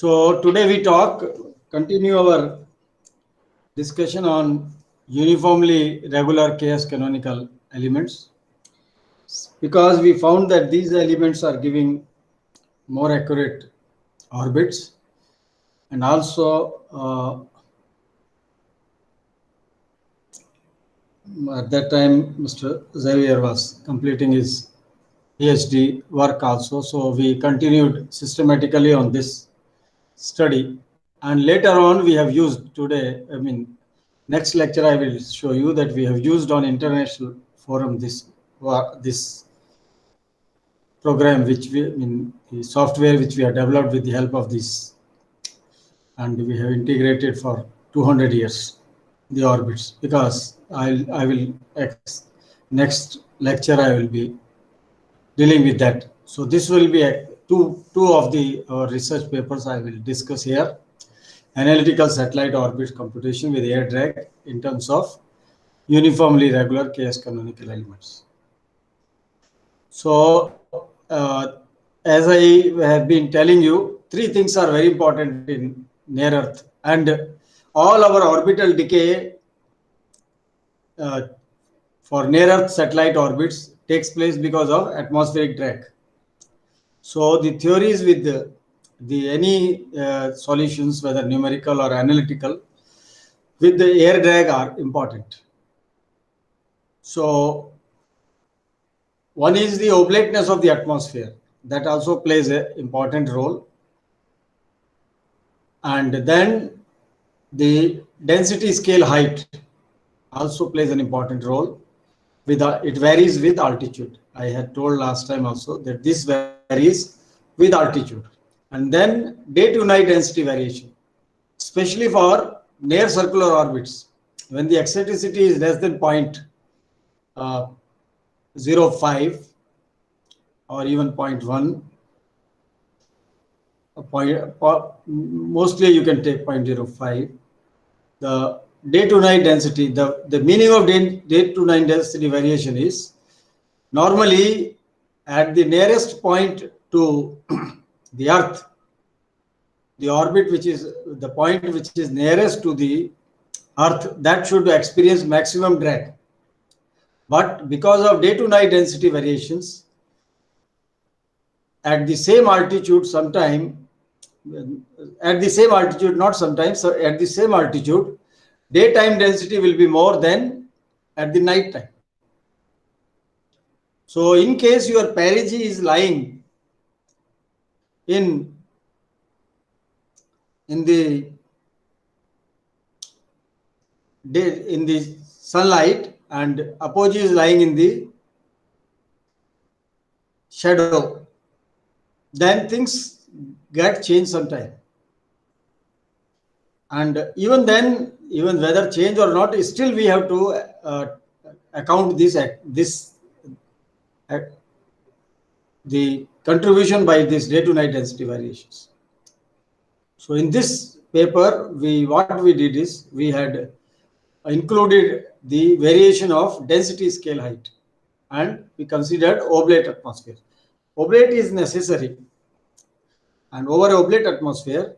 So today we continue our discussion on uniformly regular chaos canonical elements, because we found that these elements are giving more accurate orbits, and also at that time Mr. Xavier was completing his PhD work also. So we continued systematically on this study, and later on we have used today, next lecture I will show you that we have used on international forum this program, which the software which we have developed with the help of this, and we have integrated for 200 years the orbits, because I will next lecture I will be dealing with that. So this will be two of the research papers I will discuss here: analytical satellite orbit computation with air drag in terms of uniformly regular chaos canonical elements. So as I have been telling you, three things are very important in near Earth, and all our orbital decay for near Earth satellite orbits takes place because of atmospheric drag. So the theories with any solutions, whether numerical or analytical, with the air drag are important. So one is the oblateness of the atmosphere, that also plays an important role, and then the density scale height also plays an important role. It varies with altitude. I had told last time also that this varies with altitude. And then day to night density variation, especially for near circular orbits, when the eccentricity is less than 0.05 or even 0.1, mostly you can take 0.05. The day to night density, the meaning of day to night density variation is normally at the nearest point to the Earth, the orbit which is the point which is nearest to the Earth, that should experience maximum drag. But because of day to night density variations, at the same altitude, not sometimes, so at the same altitude, daytime density will be more than at the night time. So in case your perigee is lying in the sunlight and apogee is lying in the shadow, then things get changed sometime. And even then, even whether change or not, still we have to account the contribution by this day to night density variations. So in this paper, what we did is we had included the variation of density scale height, and we considered oblate atmosphere. Oblate is necessary, and over oblate atmosphere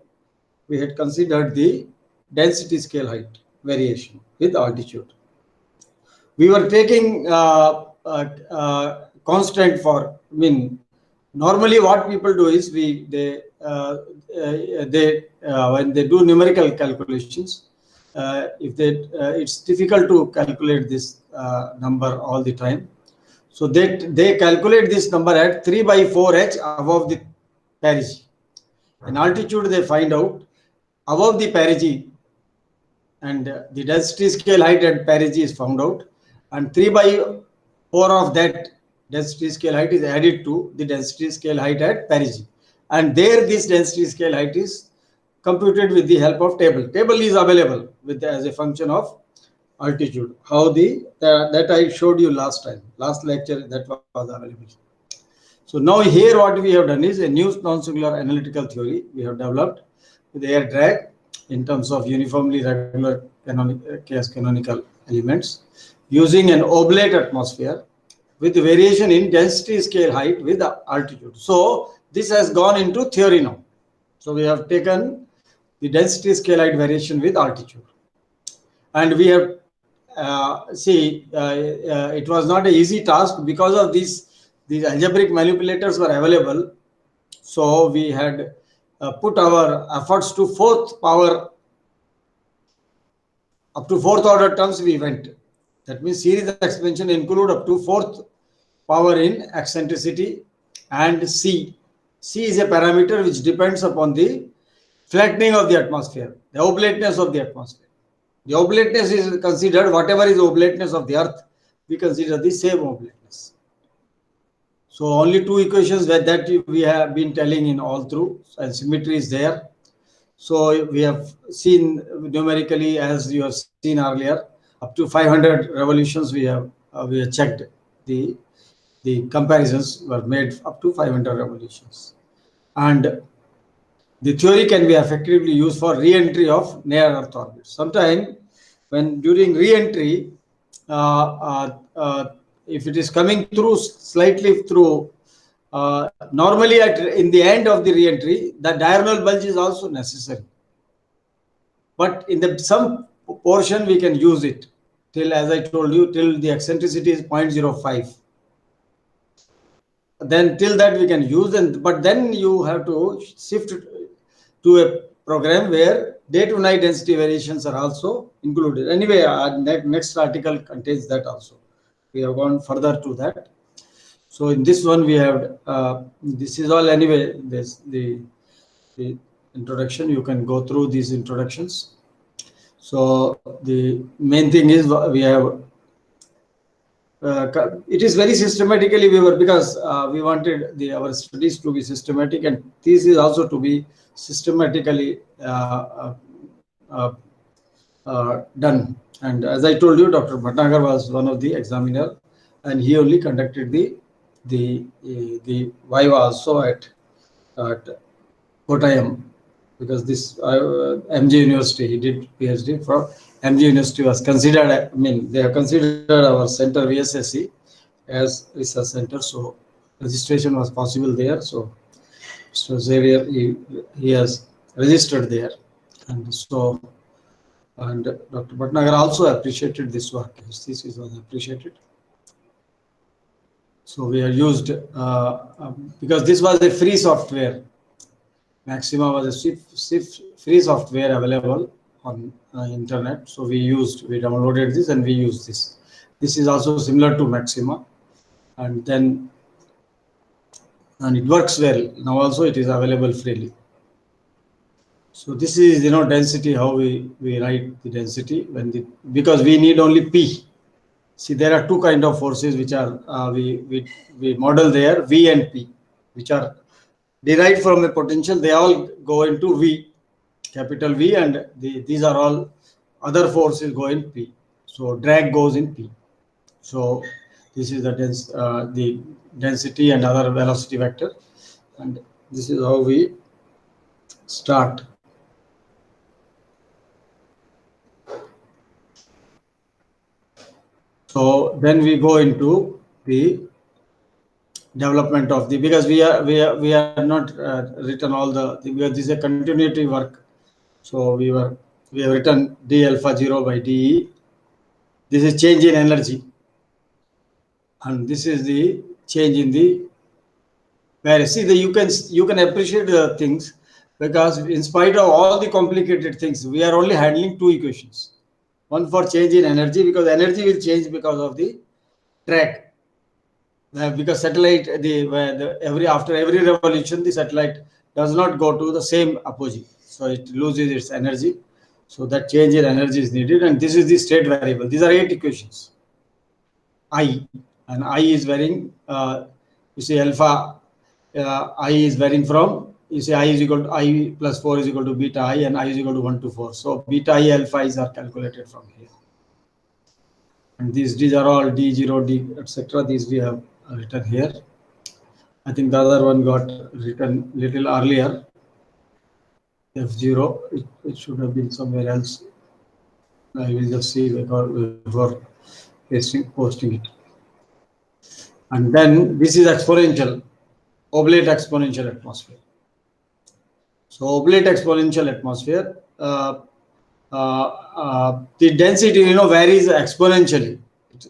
we had considered the density scale height variation with altitude. We were taking constant for, normally what people do is when they do numerical calculations, it's difficult to calculate this number all the time. So they calculate this number at 3/4h above the perigee. In altitude, they find out above the perigee, and the density scale height at perigee is found out, and 3/4 of that density scale height is added to the density scale height at perigee, and there this density scale height is computed with the help of table. Table is available as a function of altitude. How that I showed you last lecture, that was available. So now here what we have done is a new non-singular analytical theory we have developed with air drag in terms of uniformly regular chaos canonical elements using an oblate atmosphere with variation in density scale height with altitude. So this has gone into theory now. So we have taken the density scalite variation with altitude, and we have it was not an easy task because of these algebraic manipulators were available. So we had put our efforts to fourth power, up to fourth order terms we went. That means series expansion include up to fourth power in eccentricity and C. C is a parameter which depends upon the flattening of the atmosphere, the oblateness of the atmosphere. The oblateness is considered, whatever is oblateness of the earth, we consider the same oblateness. So only two equations that we have been telling in all through, and symmetry is there. So we have seen numerically, as you have seen earlier, up to 500 revolutions we have checked. The comparisons were made up to 500 revolutions, and the theory can be effectively used for re-entry of near Earth orbit. Sometimes, when during re-entry, if it is coming through slightly through, normally in the end of the re-entry, the diurnal bulge is also necessary. But in some portion we can use it till, as I told you, till the eccentricity is 0.05. Then till that we can use, but then you have to shift to a program where day to night density variations are also included. Anyway, next article contains that also. We have gone further to that. So in this one we have this is all anyway. This the introduction. You can go through these introductions. So the main thing is we have. It is very systematically because we wanted our studies to be systematic, and this is also to be systematically done. And as I told you, Dr. Bhatnagar was one of the examiner, and he only conducted the Viva also at Kottayam, because this MG University, he did PhD from MG University, was considered, I mean, they have considered our center VSSC as research center, so registration was possible there. So Mr. Xavier, he has registered there, and so, and Dr. Bhatnagar also appreciated this work. His thesis was appreciated. So we are used because this was a free software. Maxima was a free software available on internet. So we downloaded this and we used this. This is also similar to Maxima, and it works well. Now also it is available freely. So this is, density, how we write the density because we need only P. See, there are two kind of forces which are we model there, V and P, which are derived from a potential. They all go into V, capital V, and these are all other forces go in P. So drag goes in P. So this is the density and other velocity vector, and this is how we start. So then we go into the development of because we are not written all because this is a continuity work. So we have written d alpha 0 by dE. This is change in energy, and this is the change in the variance. See, you can appreciate the things because in spite of all the complicated things, we are only handling two equations. One for change in energy, because energy will change because of the track. Because satellite, after every revolution, the satellite does not go to the same apogee, so it loses its energy. So that change in energy is needed, and this is the state variable. These are 8 equations. I, and I is varying. You see, alpha I is varying from. You see, I is equal to I plus 4 is equal to beta I, and I is equal to 1 to 4. So beta I, alpha i's are calculated from here. And these are all D0, D, etc. These we have written here. I think the other one got written little earlier. F0, it should have been somewhere else. I will just see before posting it. And then this is exponential, oblate exponential atmosphere. So oblate exponential atmosphere, the density, varies exponentially.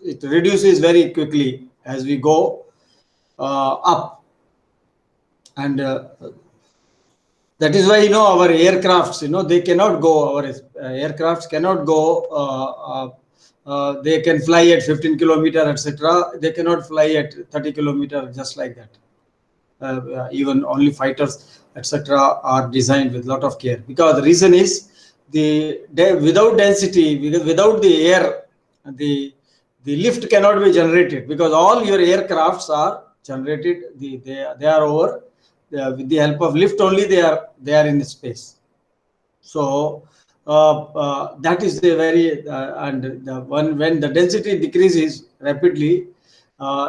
It reduces very quickly as we go up, and that is why our aircrafts, they cannot go. Our aircrafts cannot go. They can fly at 15 kilometer, etc. They cannot fly at 30 kilometer just like that. Even only fighters, etc., are designed with a lot of care, because the reason is without density, because without the air, the the lift cannot be generated, because all your aircrafts are generated. They are over with the help of lift only. They are in space. So that is the very and the one, when the density decreases rapidly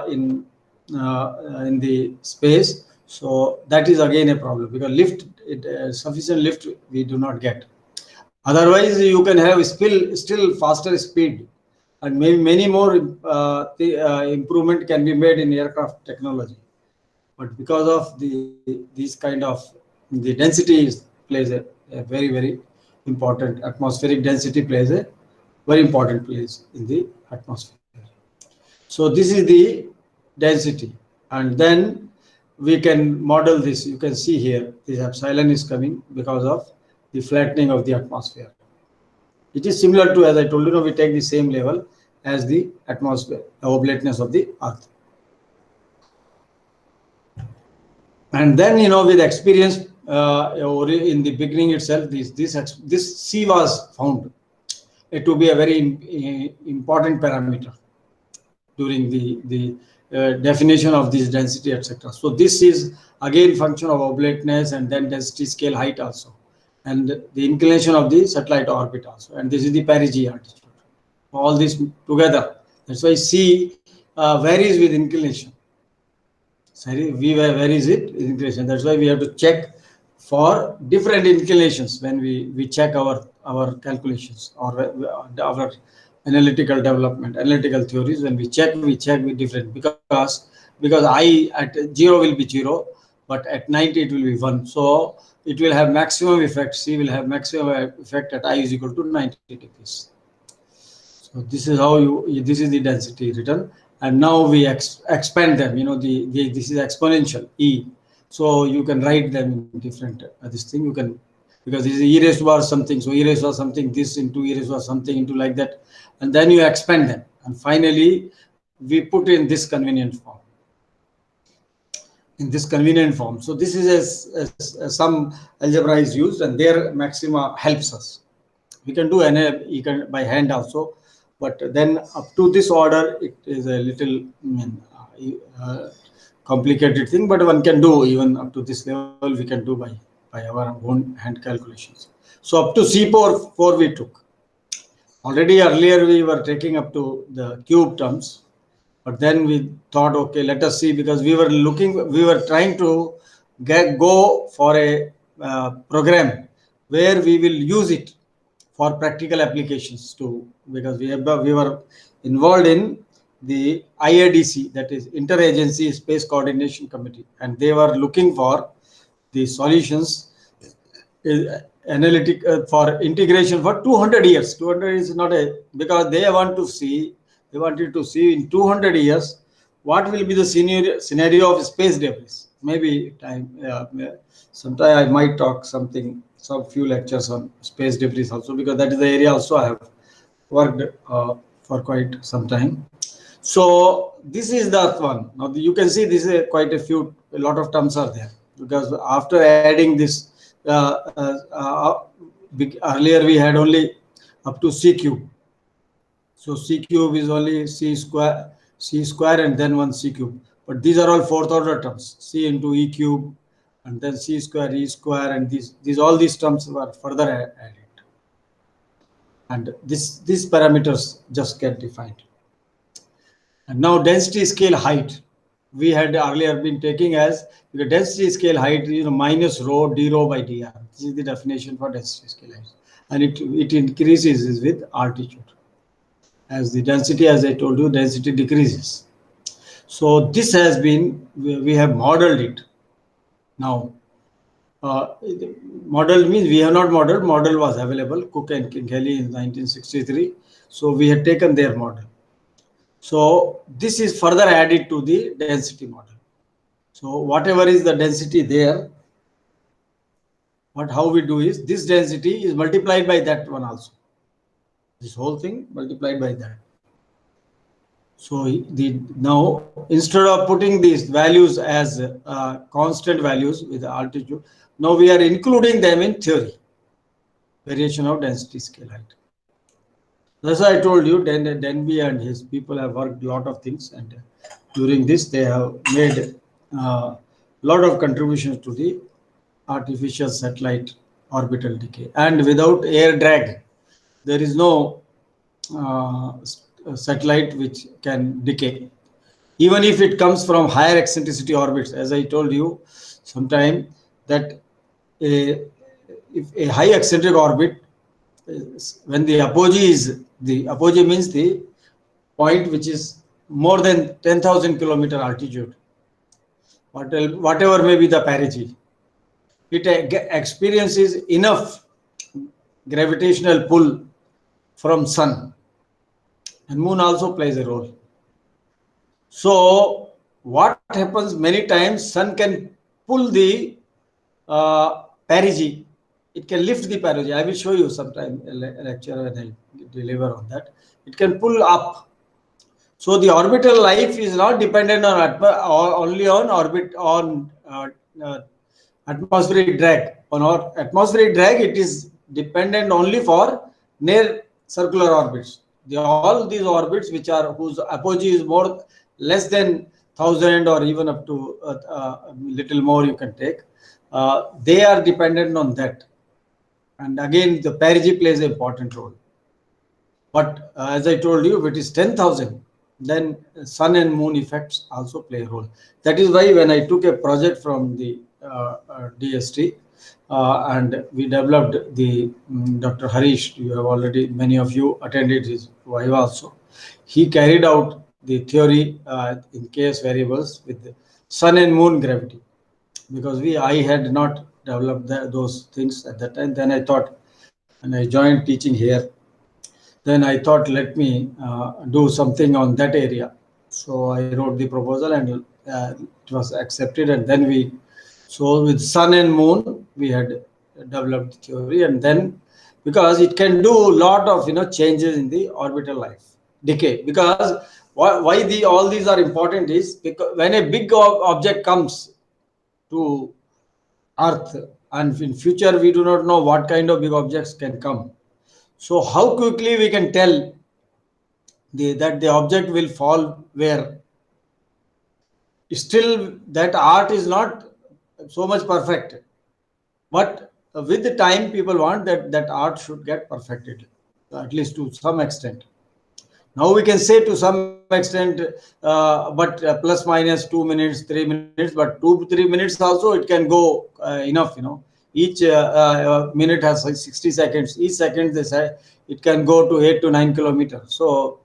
in the space, so that is again a problem, because sufficient lift we do not get. Otherwise, you can have still faster speed, and maybe many more improvement can be made in aircraft technology. But because of these kind of the density plays a very, very important, atmospheric density plays a very important place in the atmosphere. So this is the density, and then we can model this. You can see here this epsilon is coming because of the flattening of the atmosphere. It is similar to, as I told you, we take the same level as the atmosphere, the oblateness of the earth. And then, with experience, in the beginning itself, this C was found to be a very important parameter during the definition of this density, etc. So this is again function of oblateness, and then density scale height also, and the inclination of the satellite orbit also, and this is the perigee altitude. All this together. That's why C varies with inclination. Sorry, where is it? Inclination. That's why we have to check for different inclinations when we check our calculations, or our analytical development, analytical theories. When we check with different, because I at 0 will be 0, but at 90 it will be 1. So it will have maximum effect. C will have maximum effect at I is equal to 90 degrees. So this is how this is the density written, and now we expand them. This is exponential E, so you can write them in different this thing. You can, because this is e raised to something, so e raised to something, this into e raised to something, into like that, and then you expand them, and finally we put in this convenient form. So this is as some algebra is used, and their maxima helps us. We can do by hand also, but then up to this order it is a little complicated thing, but one can do even up to this level. We can do by our own hand calculations. So up to C4 we took. Already earlier we were taking up to the cube terms, but then we thought, okay, let us see, because we were trying to go for a program where we will use it for practical applications too, because we were involved in the IADC, that is Interagency Space Coordination Committee, and they were looking for the solutions analytic for integration for 200 years. 200 is not because they wanted to see in 200 years what will be the scenario of space debris. Maybe sometime I might talk some few lectures on space debris also, because that is the area also I have worked for quite some time. So this is that one. Now you can see this is a lot of terms are there, because after adding this, earlier we had only up to C cube. So C cube is only C square, and then one C cube. But these are all fourth order terms, C into E cube, and then C square, E square, and all these terms were further added. And these parameters just get defined. And now density scale height, we had earlier been taking as the density scale height, minus rho d rho by dr. This is the definition for density scale height, and it increases with altitude. As the density, as I told you, density decreases. So this has been, we have modeled it now. Model means we have not modeled. Model was available. Cook and Kelly in 1963. So we had taken their model. So this is further added to the density model. So whatever is the density there, how we do is this density is multiplied by that one also. This whole thing multiplied by that. So now instead of putting these values as constant values with the altitude, now we are including them in theory, variation of density scale height. That's why I told you, Denby and his people have worked a lot of things, and during this they have made a lot of contributions to the artificial satellite orbital decay. And without air drag, there is no satellite which can decay. Even if it comes from higher eccentricity orbits, as I told you sometime, that if a high eccentric orbit, when the apogee means the point which is more than 10,000 kilometer altitude, whatever may be the perigee, it experiences enough gravitational pull from sun, and moon also plays a role. So what happens many times, sun can pull the perigee. It can lift the perigee. I will show you sometime a lecture when I deliver on that. It can pull up. So the orbital life is not dependent on only on atmospheric drag. On our atmospheric drag, it is dependent only for near circular orbits. All these orbits whose apogee is less than 1,000 or even up to little more you can take, they are dependent on that. And again, the perigee plays an important role. But as I told you, if it is 10,000, then sun and moon effects also play a role. That is why when I took a project from the DST and we developed the Dr. Harish, you have already, many of you attended his Viva also. He carried out the theory in KS variables with the sun and moon gravity, because I had not developed those things at that time. Then I thought, and I joined teaching here, then I thought, let me do something on that area. So I wrote the proposal and it was accepted. And then so with sun and moon, we had developed the theory. And then, because it can do a lot of changes in the orbital life decay. Because why all these are important is because when a big object comes to Earth, and in future we do not know what kind of big objects can come. So how quickly we can tell that the object will fall where? Still, that art is not so much perfect. But with the time, people want that art should get perfected, at least to some extent. Now we can say to some extent, but plus minus 2 minutes, 3 minutes, but 2-3 minutes also it can go enough. Each minute has 60 seconds. Each second they say it can go to 8 to 9 kilometers. So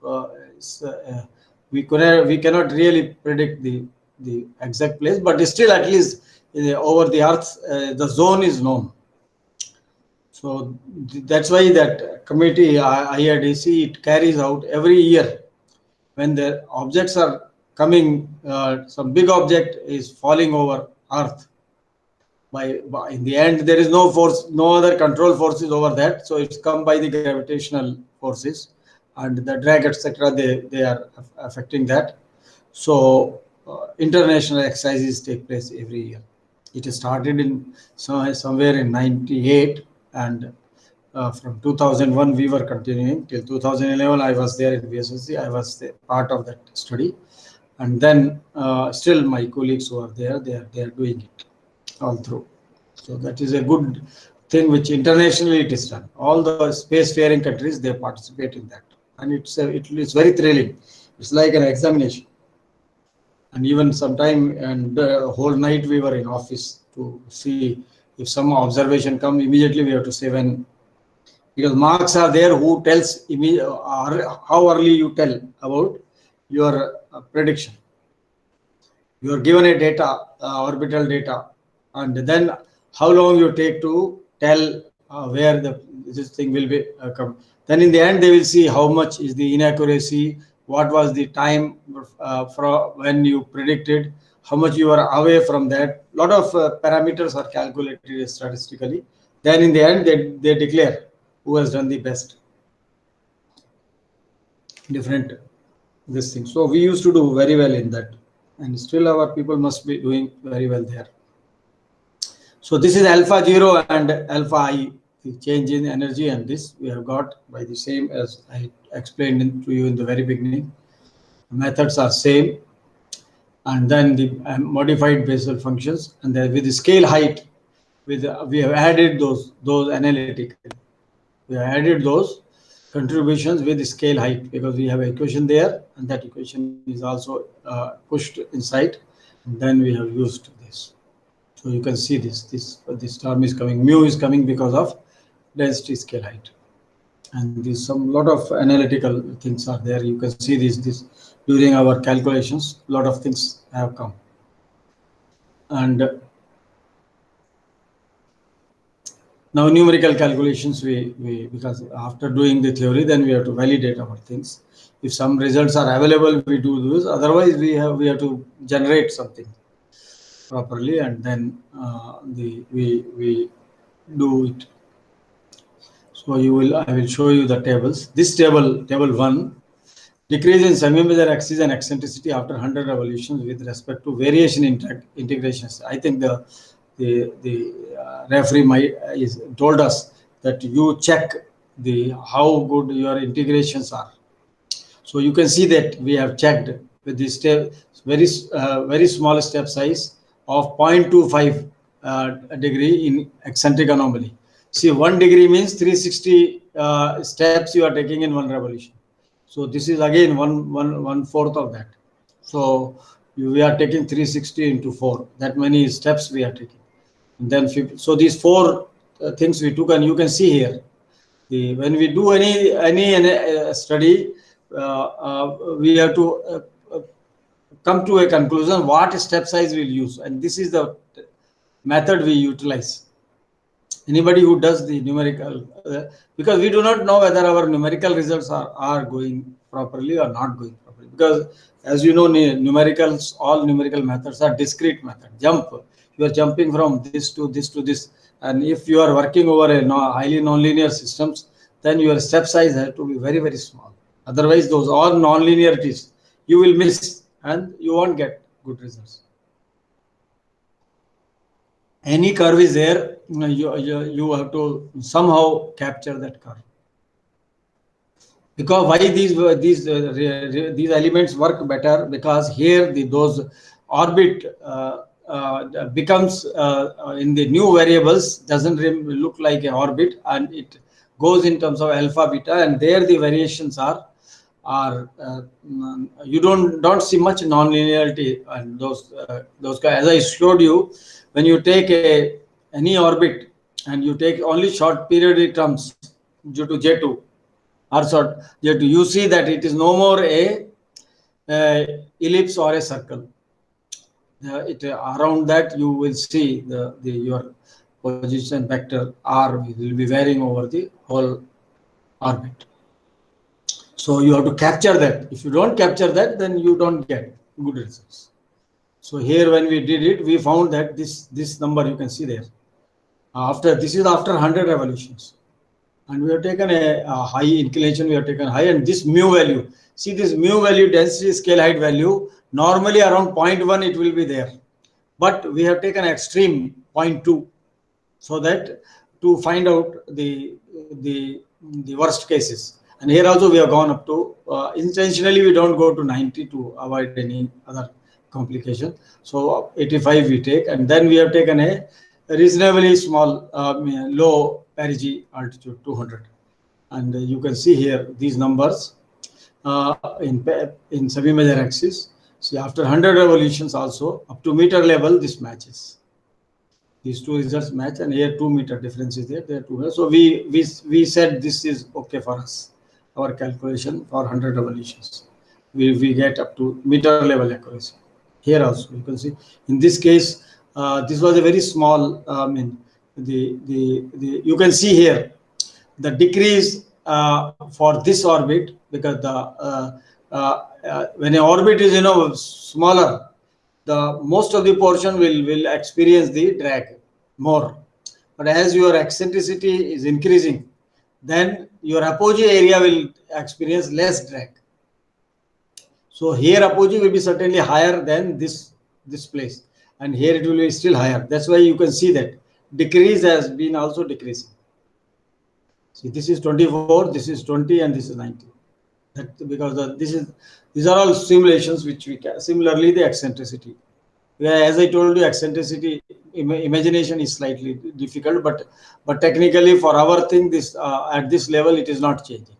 we cannot really predict the exact place, but still at least over the Earth the zone is known. So that's why that committee, IRDC, it carries out every year when the objects are coming, some big object is falling over Earth. In the end, there is no force, no other control forces over that. So it's come by the gravitational forces and the drag, etc. They are affecting that. So international exercises take place every year. It started in somewhere in 98. And from 2001 we were continuing till 2011. I was there in VSSC. I was part of that study, and then still my colleagues who are there, they are doing it all through. So that is a good thing which internationally it is done. All the spacefaring countries, they participate in that, and it is very thrilling. It's like an examination. And even sometime, and the whole night we were in office to see if some observation come. Immediately we have to say when, because marks are there who tells how early you tell about your prediction. You are given a data, orbital data, and then how long you take to tell where this thing will be come. Then in the end, they will see how much is the inaccuracy, what was the time from when you predicted, how much you are away from that. Lot of parameters are calculated statistically. Then in the end, they declare who has done the best. Different this thing. So we used to do very well in that, and still our people must be doing very well there. So this is alpha 0 and alpha I, the change in energy, and this we have got by the same as I explained to you in the very beginning. Methods are same, and then the modified Bessel functions, and then with the scale height, with we have added those analytically. We have added those contributions with the scale height because we have an equation there, and that equation is also pushed inside, and then we have used this. So you can see this term is coming, mu is coming because of density scale height, and this some lot of analytical things are there. You can see this during our calculations, lot of things have come. And now numerical calculations, we because after doing the theory, then we have to validate our things. If some results are available, we do this. Otherwise, we have to generate something properly, and then we do it. So I will show you the tables. This table 1, decrease in semi-major axis and eccentricity after 100 revolutions with respect to variation integrations. I think the referee told us that you check how good your integrations are. So you can see that we have checked with this very small step size of 0.25 degree in eccentric anomaly. See, 1 degree means 360 steps you are taking in one revolution. So this is again one fourth of that. So we are taking 360 into 4. That many steps we are taking. And then so these 4 things we took, and you can see here. When we do any study, we have to come to a conclusion what step size we'll use, and this is the method we utilize. Anybody who does the numerical, because we do not know whether our numerical results are going properly or not going properly, because as you know, numericals, all numerical methods are discrete method. You are jumping from this to this to this, and if you are working over a highly nonlinear systems, then your step size has to be very, very small. Otherwise, those all non-linearities you will miss, and you won't get good results. Any curve is there, you have to somehow capture that curve. Because why these elements work better? Because here those orbit becomes in the new variables doesn't look like an orbit, and it goes in terms of alpha, beta, and there the variations are you don't see much non-linearity, and those as I showed you, when you take any orbit and you take only short periodic terms due to J2 or short J2, you see that it is no more a ellipse or a circle. Around that you will see your position vector R will be varying over the whole orbit. So you have to capture that. If you don't capture that, then you don't get good results. So here when we did it, we found that this number you can see there. This is after 100 revolutions, and we have taken a high inclination. We have taken high, and this mu value. See this mu value, density scale height value. Normally around 0.1 it will be there, but we have taken extreme 0.2, so that to find out the worst cases. And here also we have gone up to intentionally we don't go to 90 to avoid any other complication. So 85 we take, and then we have taken a reasonably small low perigee altitude 200, and you can see here these numbers in semi-major axis. See, after 100 revolutions also up to meter level this matches. These two results match, and here 2 meter difference is there. There 2. So we said this is okay for us. Our calculation for 100 revolutions, we get up to meter level accuracy. Here also you can see in this case this was a very small, you can see here the decrease for this orbit, because when an orbit is smaller, the most of the portion will experience the drag more. But as your eccentricity is increasing, then your apogee area will experience less drag. So here apogee will be certainly higher than this place, and here it will be still higher. That's why you can see that decrease has been also decreasing. See, this is 24, this is 20, and this is 90. That because these are all simulations which we can. Similarly, the eccentricity. As I told you, eccentricity imagination is slightly difficult, but technically for our thing, this at this level it is not changing.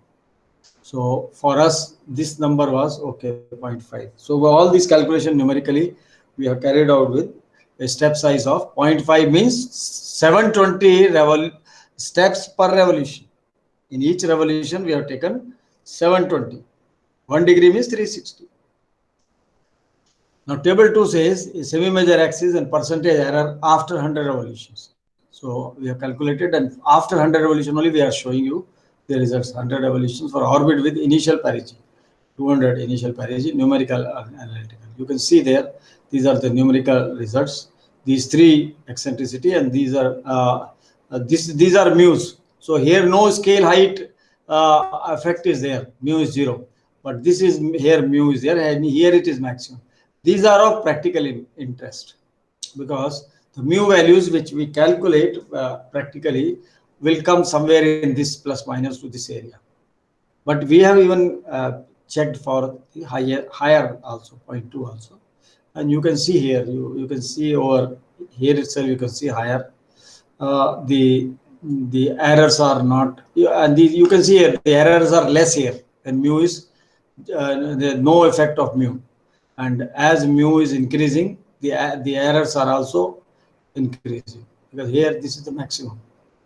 So for us, this number was okay, 0.5. So all these calculation numerically we have carried out with a step size of 0.5, means 720 steps per revolution. In each revolution, we have taken 720. 1 degree means 360. Now, table 2 says semi-major axis and percentage error after 100 revolutions. So we have calculated, and after 100 revolution only we are showing you the results. 100 revolutions for orbit with initial perigee, 200 initial perigee, numerical analytical. You can see there, these are the numerical results. These 3 eccentricity, and these are these are mu's. So here no scale height effect is there. Mu is 0, but this is here mu is there, and here it is maximum. These are of practical interest, because the mu values which we calculate practically will come somewhere in this plus minus to this area. But we have even checked for the higher also, 0.2 also. And you can see here, you can see over here itself, you can see higher. The errors are not, and you can see here the errors are less here, and mu is there no effect of mu. And as mu is increasing, the errors are also increasing, because here this is the maximum.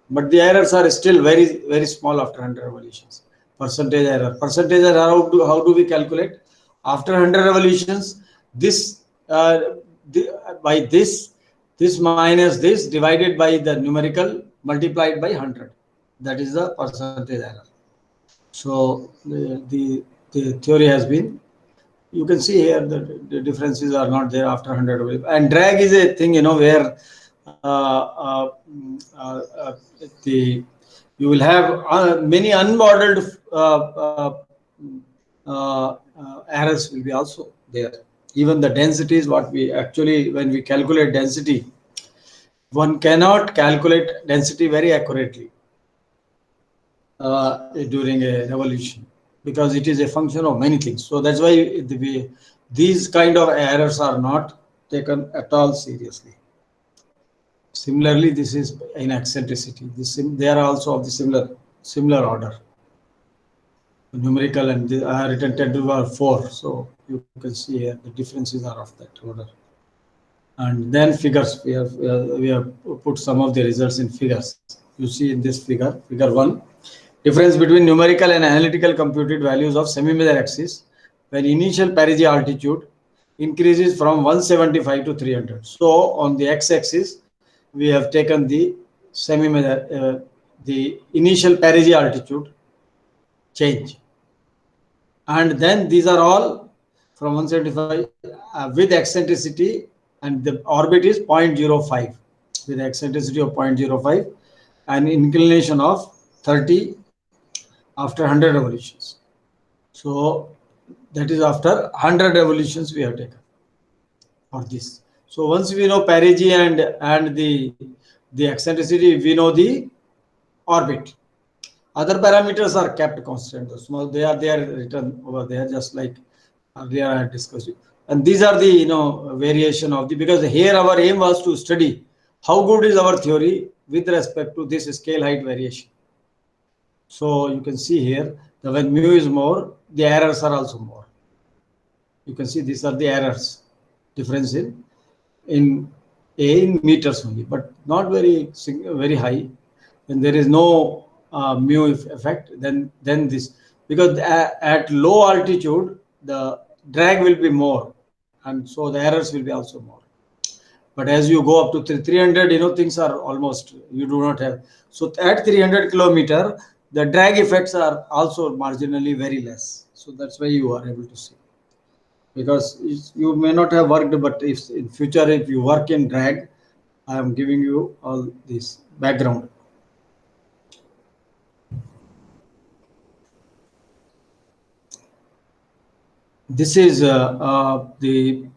But the errors are still very, very small after 100 revolutions. Percentage error. Percentage error, how do we calculate? After 100 revolutions, this by this minus this divided by the numerical multiplied by 100. That is the percentage error. So the theory has been, you can see here that the differences are not there after 100. And drag is a thing, where you will have many unmodeled errors will be also there. Even the density is what we actually, when we calculate density, one cannot calculate density very accurately during a revolution, because it is a function of many things. So that's why these kind of errors are not taken at all seriously. Similarly, this is in eccentricity. They are also of the similar order. Numerical, and I have written 10 to the power 4. So you can see here the differences are of that order. And then figures, we have put some of the results in figures. You see in this figure 1, difference between numerical and analytical computed values of semi-major axis when initial perigee altitude increases from 175 to 300. So on the x-axis, we have taken the semi-major, the initial perigee altitude change. And then these are all from 175 with eccentricity, and the orbit is 0.05 with eccentricity of 0.05 and inclination of 30 after 100 revolutions. So that is after 100 revolutions we have taken for this. So once we know perigee and the eccentricity, we know the orbit. Other parameters are kept constant. Small, they are written over there, just like earlier I had discussed it. And these are the variation of the, because here our aim was to study how good is our theory with respect to this scale height variation. So you can see here that when mu is more, the errors are also more. You can see these are the errors, difference in meters only, but not very high. And there is no mu effect, then this, because at low altitude the drag will be more, and so the errors will be also more. But as you go up to 300, things are almost, you do not have. So at 300 kilometer, the drag effects are also marginally very less. So that's why you are able to see. Because you may not have worked, but if in future, if you work in drag, I am giving you all this background. This is the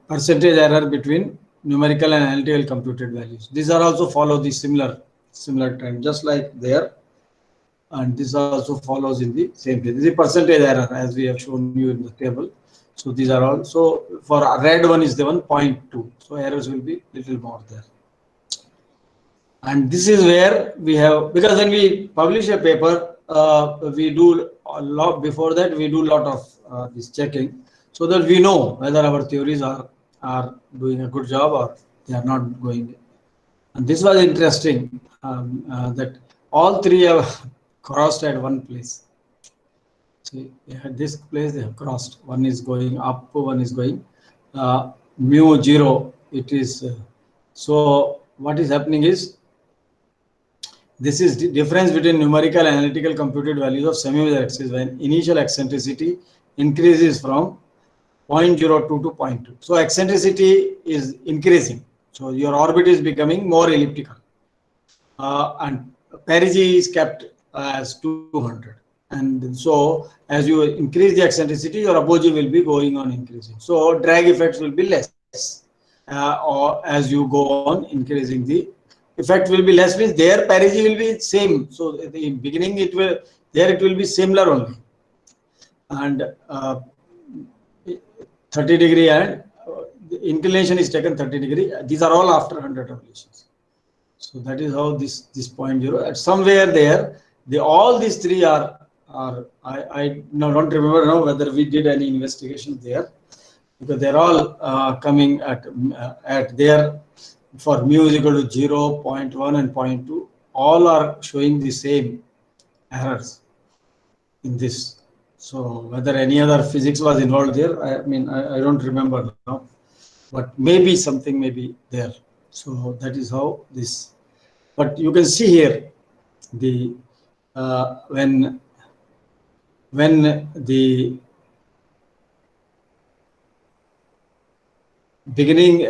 percentage error between numerical and analytical computed values. These are also follow the similar trend, just like there. And this also follows in the same thing. This is the percentage error as we have shown you in the table. So these are all. So for red one is the 1.2. So errors will be little more there. And this is where we have, because when we publish a paper, we do a lot before that, we do a lot of this checking so that we know whether our theories are doing a good job or they are not going. And this was interesting that all three have crossed at one place. See, at this place they have crossed. One is going up, one is going mu 0. It is so. What is happening is, this is the difference between numerical and analytical computed values of semi-major axis when initial eccentricity increases from 0.02 to 0.2. So eccentricity is increasing. So your orbit is becoming more elliptical. And perigee is kept as 200. And so as you increase the eccentricity, your apogee will be going on increasing. So drag effects will be less. Or as you go on increasing, the effect will be less, means their perigee will be same. So at the beginning it will be similar only. And 30 degree and the inclination is taken 30 degree. These are all after 100 revolutions. So that is how this 0.0 at somewhere there, all these three are I now don't remember now whether we did any investigation there, because they're all coming at there for mu is equal to 0, 0.1 and 0.2. All are showing the same errors in this. So whether any other physics was involved there, I mean, I don't remember now, but maybe something may be there. So that is how this. But you can see here the when the beginning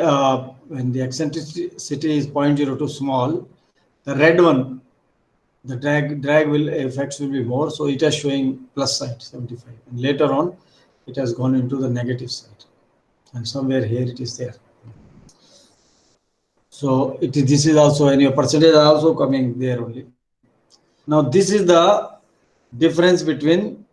when the eccentricity is 0.02 small, the red one, the drag will effects will be more, so it is showing plus side 75, and later on it has gone into the negative side, and somewhere here it is there. So this is also, and your percentage are also coming there only. Now this is the difference between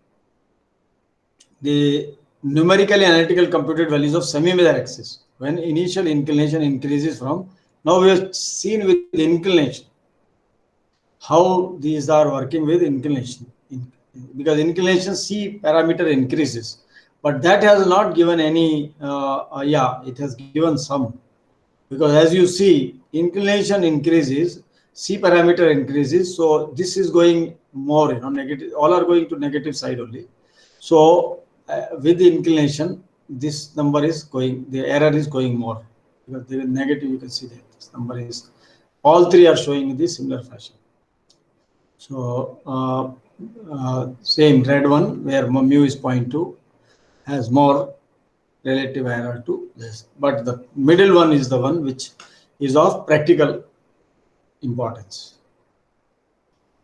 the numerically analytical computed values of semi-major axis when initial inclination increases from. Now we have seen with inclination how these are working with inclination, because inclination C parameter increases, but that has not given any it has given some, because as you see inclination increases, C parameter increases, so this is going more, negative, all are going to negative side only. So with the inclination, this number is going, the error is going more, because the negative, you can see that this number is, all three are showing in this similar fashion. So same red one where mu is 0.2 has more relative error to this, but the middle one is the one which is of practical importance.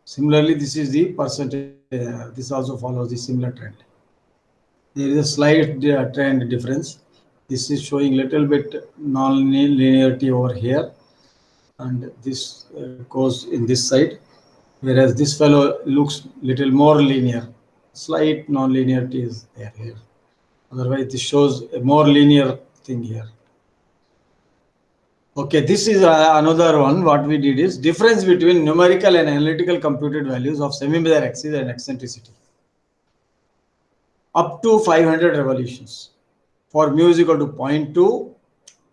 Similarly, this is the percentage. This also follows the similar trend. There is a slight trend difference. This is showing little bit non-linearity over here, and this goes in this side, whereas this fellow looks little more linear. Slight non-linearity is there here. Otherwise, this shows a more linear thing here. Okay, this is another one. What we did is difference between numerical and analytical computed values of semi-major axis and eccentricity up to 500 revolutions for mu is equal to 0.2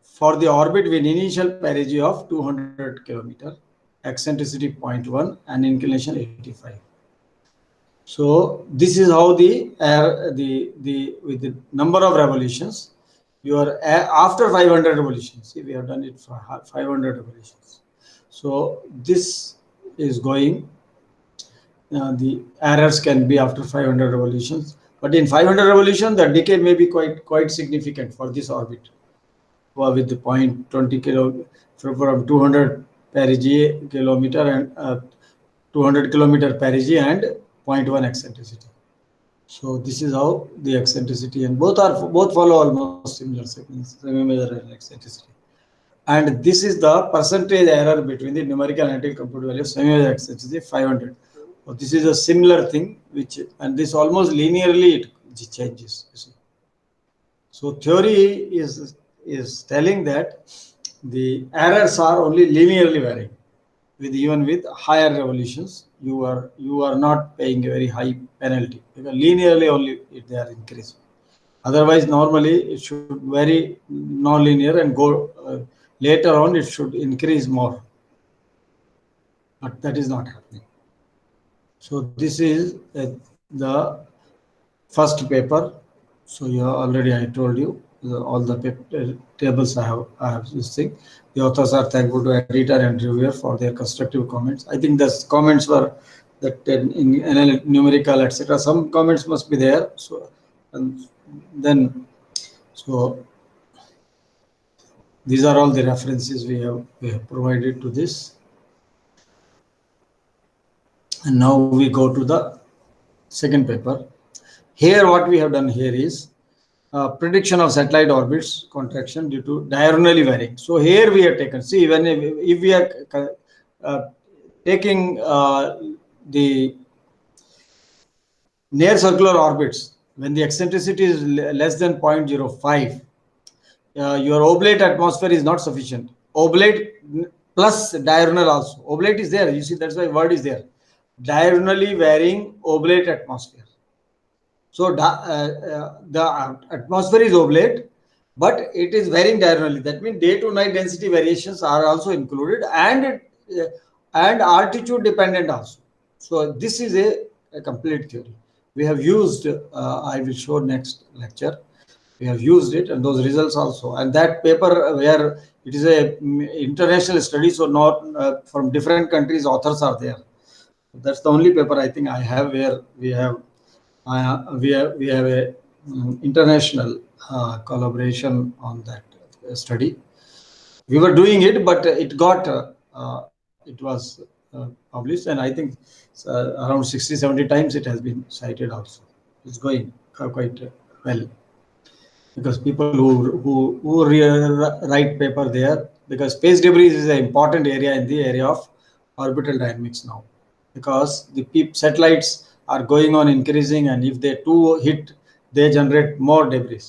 for the orbit with initial perigee of 200 kilometer, eccentricity 0.1 and inclination 85. So this is how with the number of revolutions, after 500 revolutions. See, we have done it for 500 revolutions. So this is going. The errors can be after 500 revolutions, but in 500 revolutions, the decay may be quite significant for this orbit. With the 0.20 kilo from 200 perigee kilometer and 200 kilometer perigee and 0.1 eccentricity. So this is how the eccentricity, and both follow almost similar sequence, semi-major and eccentricity. And this is the percentage error between the numerical and analytical compute value of semi-major eccentricity 500. So this is a similar thing, and this almost linearly it changes. You see. So theory is telling that the errors are only linearly varying. Even with higher revolutions, you are not paying a very high penalty, because linearly only they are increasing. Otherwise, normally it should vary non-linear and go later on it should increase more, but that is not happening. So this is the first paper. So already I told you all the tables I have this thing. The authors are thankful to editor and reviewer for their constructive comments. I think the comments were that in numerical, etc. Some comments must be there. So and then these are all the references we have provided to this. And now we go to the second paper. Here what we have done here is prediction of satellite orbits contraction due to diagonally varying. So here we have taken, see, when if we are taking the near circular orbits, when the eccentricity is less than 0.05, your oblate atmosphere is not sufficient. Oblate plus diurnal also. Oblate is there. You see, that's why word is there. Diurnally varying oblate atmosphere. So the atmosphere is oblate, but it is varying diurnally. That means day to night density variations are also included, and altitude dependent also. So this is a complete theory. We have used, I will show next lecture. We have used it, and those results also. And that paper, where it is a international study, so not from different countries, authors are there. That's the only paper I think I have where we have a international collaboration on that study. We were doing it, but it was published, and I think around 60-70 times it has been cited also. It's going quite well, because people who write paper there, because space debris is an important area in the area of orbital dynamics now, because the satellites are going on increasing, and if they too hit, they generate more debris.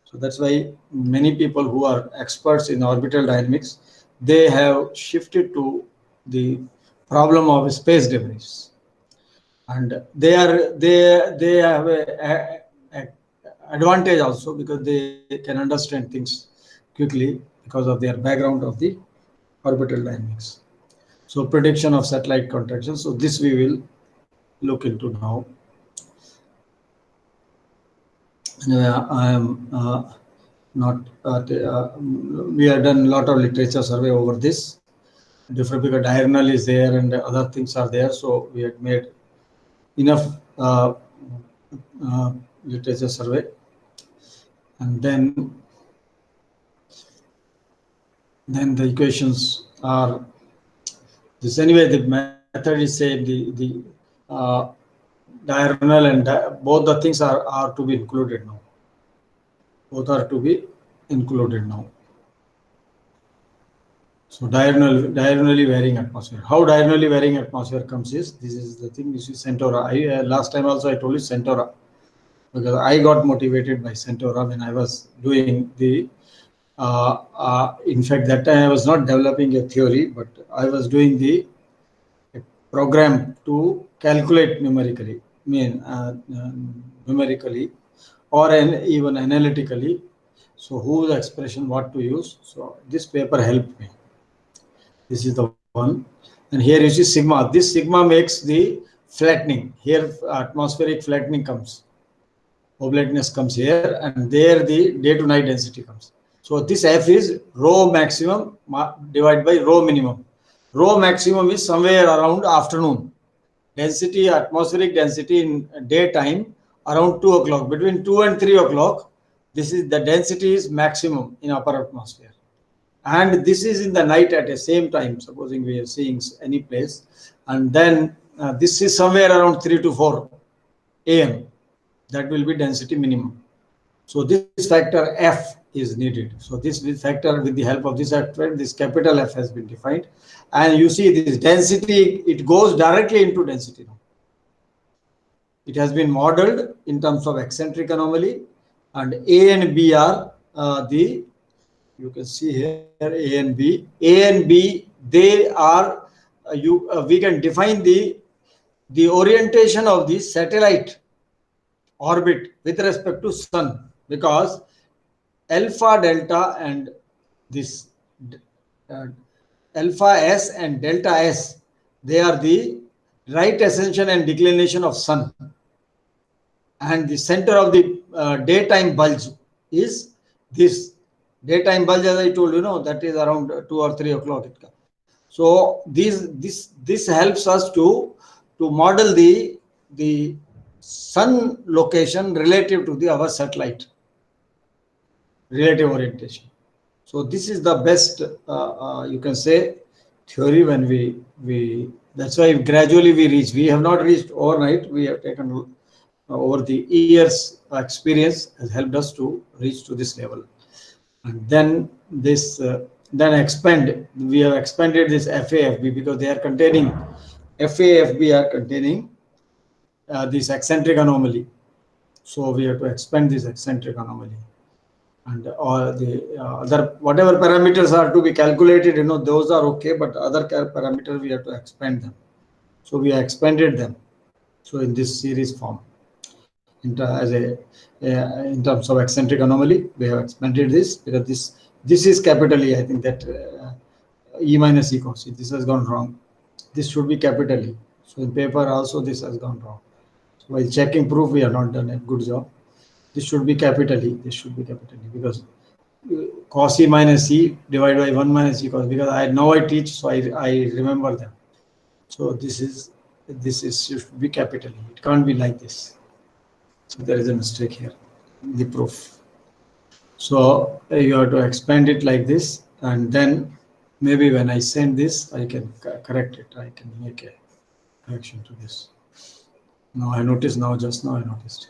So that's why many people who are experts in orbital dynamics, they have shifted to the problem of space debris, and they have a advantage also, because they can understand things quickly because of their background of the orbital dynamics. So prediction of satellite contraction. So this we will look into now. I am not. We have done a lot of literature survey over this. Different, because diurnal is there and other things are there. So we had made enough literature survey, and then the equations are this. Anyway, the method is same. The diurnal and both the things are to be included now. Both are to be included now. So diurnally varying atmosphere. How diurnally varying atmosphere comes is, this is the thing. You see Centaura. Last time also I told you Centaura, because I got motivated by Centaura when I was doing the. In fact, that time I was not developing a theory, but I was doing the program to calculate numerically, or even analytically. So whose expression what to use. So this paper helped me. This is the one, and here you see sigma. This sigma makes the flattening. Here atmospheric flattening comes. Oblateness comes here, and there the day to night density comes. So this F is rho maximum divided by rho minimum. Rho maximum is somewhere around afternoon. Density, atmospheric density in daytime around 2 o'clock. Between 2 and 3 o'clock, this is the density is maximum in upper atmosphere. And this is in the night at the same time, supposing we are seeing any place. And then this is somewhere around 3 to 4 a.m. That will be density minimum. So this factor F is needed. So this factor, with the help of this factor, this capital F has been defined. And you see this density, it goes directly into density now. It has been modeled in terms of eccentric anomaly, and A and B are you can see here A and B. A and B, they are, we can define the orientation of the satellite orbit with respect to sun, because alpha delta and this alpha S and delta S, they are the right ascension and declination of sun, and the center of the daytime bulge is this daytime bulge, as I told you, that is around 2 or 3 o'clock. So this helps us to model the sun location relative to our satellite relative orientation. So this is the best you can say theory. When we that's why gradually we reach. We have not reached overnight. We have taken over the years experience has helped us to reach to this level. And then this then expand. We have expanded this FAFB because they are containing FAFB are containing this eccentric anomaly. So we have to expand this eccentric anomaly, and all the other whatever parameters are to be calculated, those are okay, but other parameters we have to expand them. So we have expanded them. So in this series form, in terms of eccentric anomaly, we have expanded this because this is capital E. I think that E minus E cos. This has gone wrong. This should be capital E. So in paper also this has gone wrong. So while checking proof, we have not done a good job. This should be capital E. This should be capital E because cos E minus E divided by 1 minus E cos, because I teach, so I remember them. So this should be capital E. It can't be like this. So there is a mistake here in the proof. So you have to expand it like this, and then maybe when I send this, I can correct it. I can make a correction to this. Now I noticed. Just now I noticed.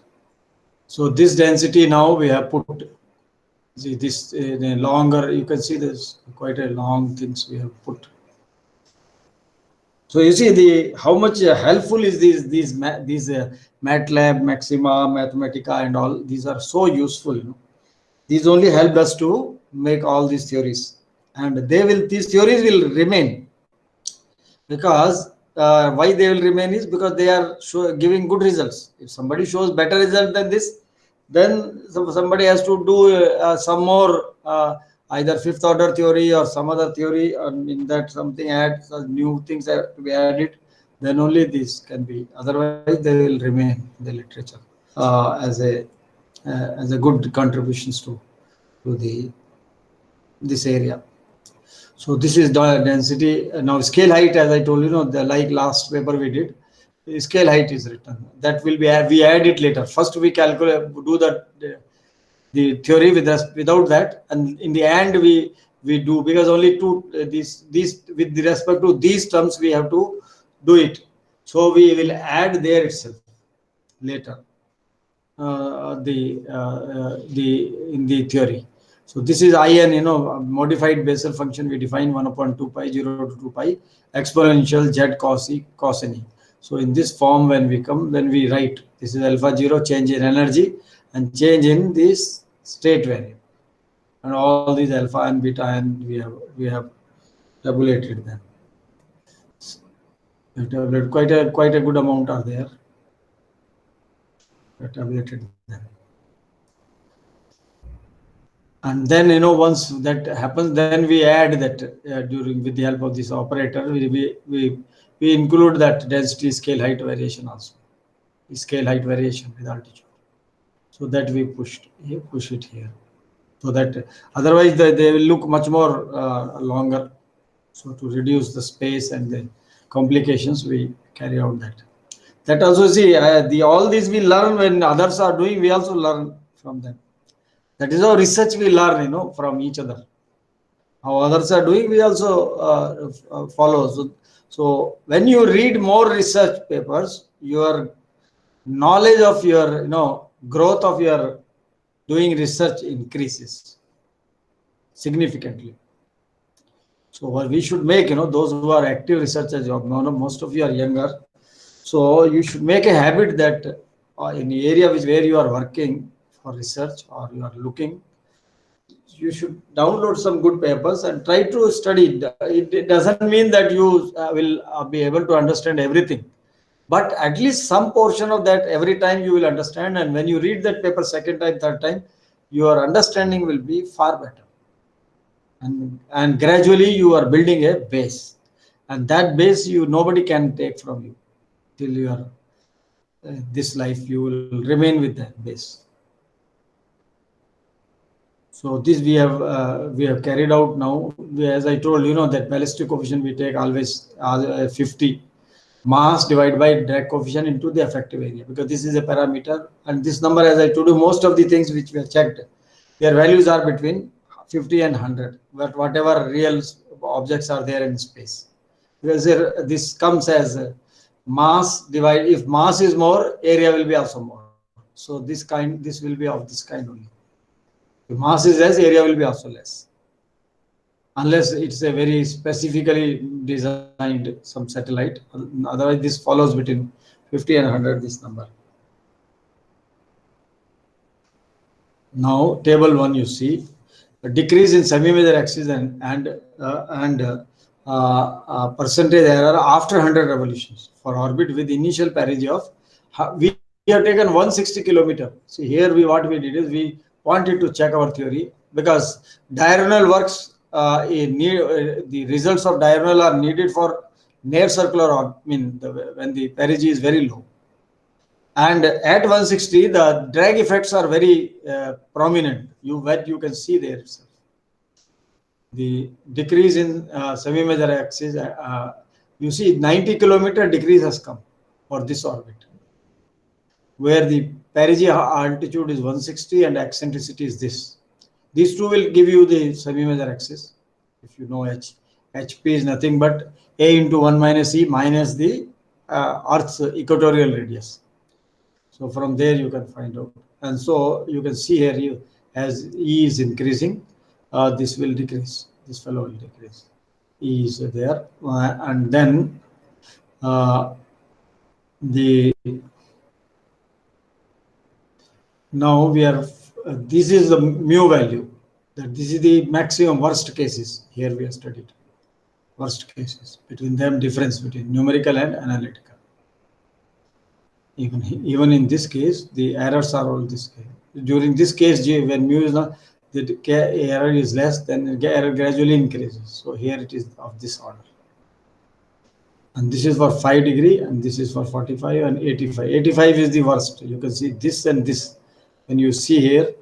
So this density now we have put. See this in a longer. You can see this quite a long things we have put. So you see how much helpful is these MATLAB, Maxima, Mathematica, and all. These are so useful. These only help us to make all these theories, and these theories will remain, because why they will remain is because they are giving good results. If somebody shows better result than this, then somebody has to do some more either fifth order theory or some other theory, and in that something adds new things have to be added. Then only this can be. Otherwise, they will remain in the literature as a good contributions to this area. So this is density. Now scale height, as I told you, like last paper we did, scale height is written. That will be we add it later. First we calculate, do the theory without that, and in the end we do, because only these with respect to these terms we have to do it. So we will add there itself later in the theory. So this is IN, modified Bessel function. We define 1 upon 2 pi 0 to 2 pi exponential Z cos E cos N. So in this form, when we write, this is alpha 0, change in energy and change in this state variable, and all these alpha and beta, and we have tabulated them. Quite a good amount are there. We tabulated them. And then, once that happens, then we add that with the help of this operator, we include that density scale height variation also, the scale height variation with altitude. So that we push it here. So that otherwise they will look much more longer. So to reduce the space and the complications, we carry out that. That also, see, all these we learn when others are doing, we also learn from them. That is how research we learn, from each other. How others are doing, we also follow. So when you read more research papers, your knowledge of your, growth of your doing research increases significantly. So what we should make, those who are active researchers, most of you are younger. So you should make a habit that in the area where you are working for research or you are looking, you should download some good papers and try to study. It doesn't mean that you will be able to understand everything, but at least some portion of that every time you will understand. And when you read that paper second time, third time, your understanding will be far better. And gradually you are building a base, and that base nobody can take from you till you are this life. You will remain with that base. So this we have carried out now. As I told, that ballistic coefficient we take always 50 mass divided by drag coefficient into the effective area, because this is a parameter. And this number, as I told you, most of the things which we have checked, their values are between 50 and 100, but whatever real objects are there in space, because this comes as mass divided. If mass is more, area will be also more. So this will be of this kind only. If mass is less, area will be also less, unless it's a very specifically designed some satellite. Otherwise, this follows between 50 and 100, this number. Now, table 1, you see a decrease in semi-major axis and percentage error after 100 revolutions for orbit with initial perigee of. We have taken 160 kilometer. See here, what we did is we wanted to check our theory, because diurnal works, the results of diurnal are needed for near circular orbit, when the perigee is very low. And at 160, the drag effects are very prominent. You can see there itself. The decrease in semi-major axis, you see 90 kilometer decrease has come for this orbit, where the perigee altitude is 160 and eccentricity is this. These two will give you the semi-major axis. If you know HP is nothing but A into 1 minus E minus the Earth's equatorial radius. So from there you can find out. And so you can see here, as E is increasing, this will decrease. This fellow will decrease. E is there. And then now we are, this is the mu value. That this is the maximum worst cases. Here we have studied worst cases. Between them, difference between numerical and analytical. Even in this case, the errors are all this case. During this case, when mu is not, the error is less, then the error gradually increases. So here it is of this order. And this is for 5 degree, and this is for 45 and 85. 85 is the worst. You can see this and this. When you see here,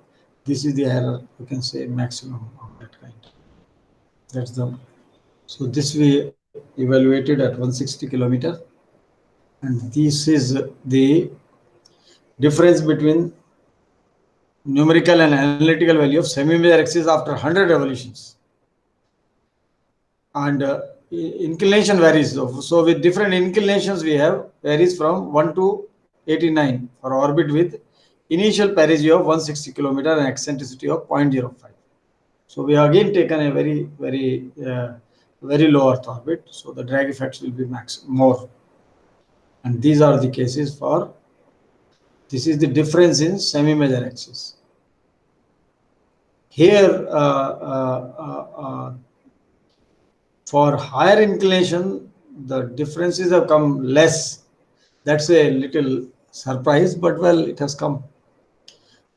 this is the error. You can say maximum of that kind. That's the. So this we evaluated at 160 kilometer. And this is the difference between numerical and analytical value of semi-major axis after 100 revolutions. And inclination varies. So with different inclinations we have, varies from 1 to 89 for orbit with initial perigee of 160 kilometer and eccentricity of 0.05. So we have again taken a very, very, very low Earth orbit. So the drag effects will be more. And these are the cases for, this is the difference in semi-major axis. Here, for higher inclination, the differences have come less. That's a little surprise, but well, it has come.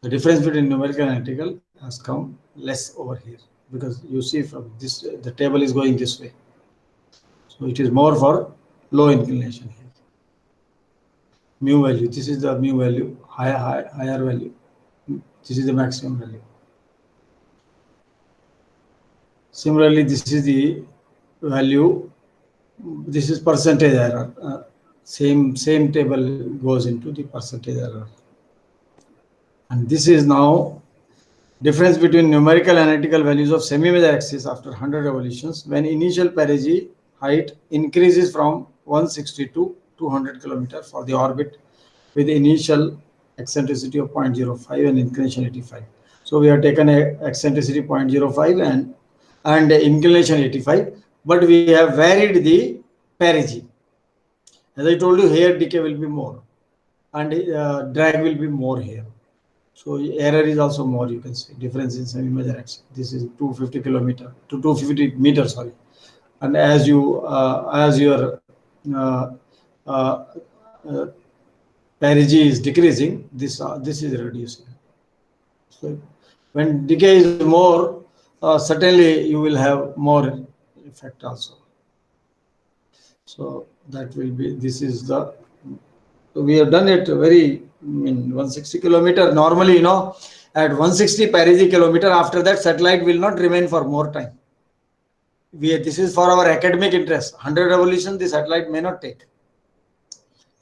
The difference between numerical and analytical has come less over here, because you see from this, the table is going this way. So it is more for low inclination here. Mu value, this is the mu value, higher value. This is the maximum value. Similarly, this is the value. This is percentage error. Same table goes into the percentage error. And this is now difference between numerical analytical values of semi-major axis after 100 revolutions when initial perigee height increases from 160 to 200 km for the orbit with initial eccentricity of 0.05 and inclination 85. So we have taken a eccentricity 0.05 and inclination 85, but we have varied the perigee. As I told you, here decay will be more and drag will be more here. So error is also more, you can see, difference in semi-major axis. This is 250 km to 250 meters, sorry. And as your perigee is decreasing, this is reducing. So when decay is more, certainly you will have more effect also. So that will be, this is the, we have done it very, 160 kilometer. Normally, at 160 perigee kilometer, after that satellite will not remain for more time. This is for our academic interest. 100 revolution, the satellite may not take.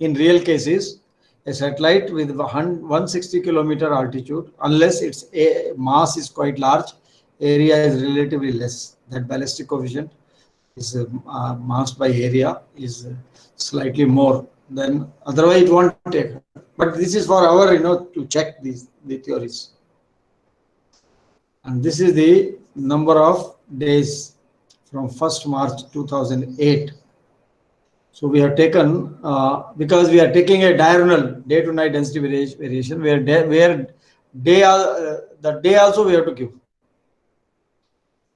In real cases, a satellite with 160 kilometer altitude, unless its mass is quite large, area is relatively less. That ballistic coefficient is mass by area is slightly more than, otherwise it won't take. But this is for our, to check the theories. And this is the number of days from 1st March 2008. So we have taken, because we are taking a diurnal day to night density variation, where the day also we have to give,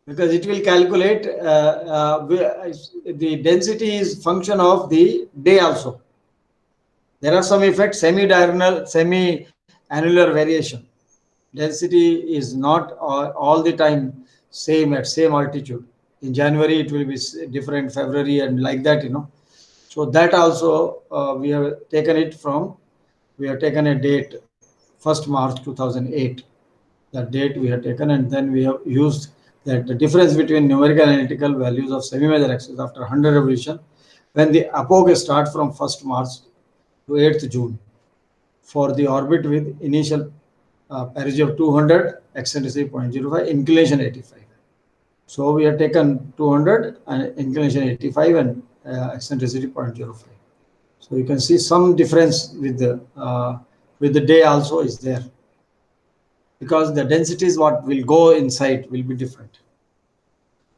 because it will calculate the density is function of the day also. There are some effects, semi-diurnal, semi-annular variation. Density is not all the time same at same altitude. In January it will be different, February, and like that, So that also we have taken it from, we have taken a date 1st March 2008. That date we have taken, and then we have used that the difference between numerical analytical values of semi-major axis after 100 revolution when the epoch starts from 1st March to 8th June for the orbit with initial perigee of 200, eccentricity 0.05, inclination 85. So we have taken 200 and inclination 85 and eccentricity 0.05. So you can see some difference with the day also is there, because the densities what will go inside will be different.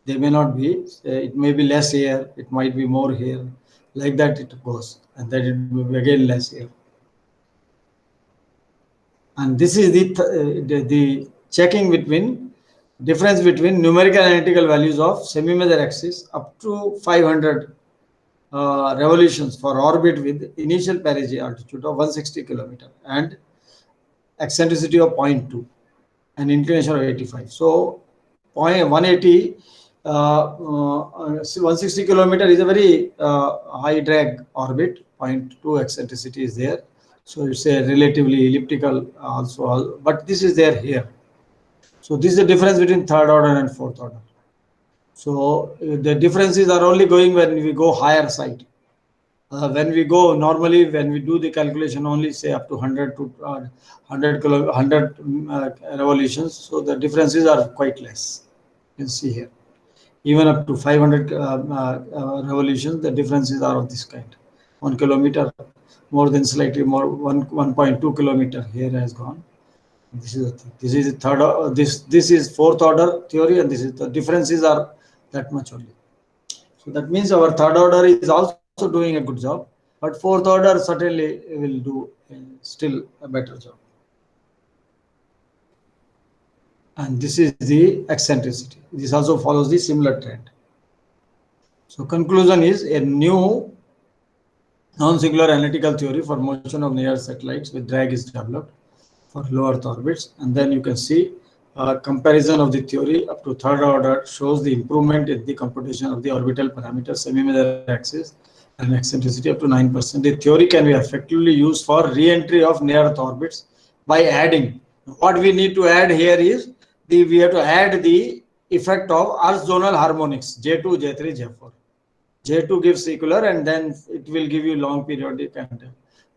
They may not be, it may be less here, it might be more here, like that it goes, and then it will be again less here. And this is the checking between difference between numerical analytical values of semi-major axis up to 500 revolutions for orbit with initial perigee altitude of 160 km and eccentricity of 0.2 and inclination of 85. So 180, 160 km is a very high drag orbit, 0.2 eccentricity is there. So it's a relatively elliptical also, but this is there here. So this is the difference between 3rd order and 4th order. So the differences are only going when we go higher side. When we go normally, when we do the calculation only say up to 100 to 100 revolutions, so the differences are quite less. You can see here, even up to 500 revolutions, the differences are of this kind. 1 kilometer more than slightly more, 1.2 kilometer here has gone. This is the thing. This is the 3rd order. This is 4th order theory, and this is the differences are that much only. So that means our 3rd order is also doing a good job, but 4th order certainly will do still a better job. And this is the eccentricity. This also follows the similar trend. So conclusion is a new non-singular analytical theory for motion of near satellites with drag is developed for low Earth orbits, and then you can see comparison of the theory up to 3rd order shows the improvement in the computation of the orbital parameters, semi-major axis, and eccentricity up to 9%. The theory can be effectively used for re-entry of near Earth orbits by adding what we need to add here is we have to add the effect of orthozonal harmonics J2, J3, J4. J2 gives secular, and then it will give you long periodic and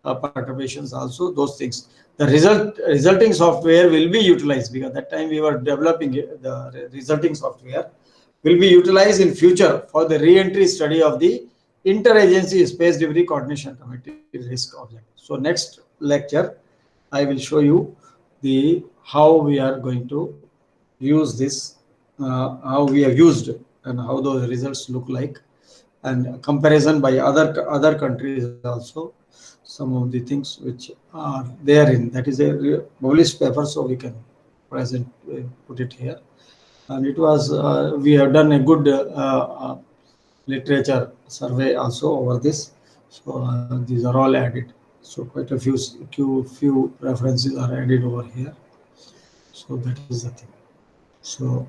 perturbations also, those things. The resulting software will be utilized, because that time we were developing the resulting software will be utilized in future for the re-entry study of the Interagency Space Debris Coordination Committee risk object. So next lecture, I will show you how we are going to use this, how we have used, and how those results look like, and comparison by other countries also. Some of the things which are there in that is a published paper, so we can present put it here. And it was we have done a good literature survey also over this. So these are all added. So quite a few references are added over here. So that is the thing. So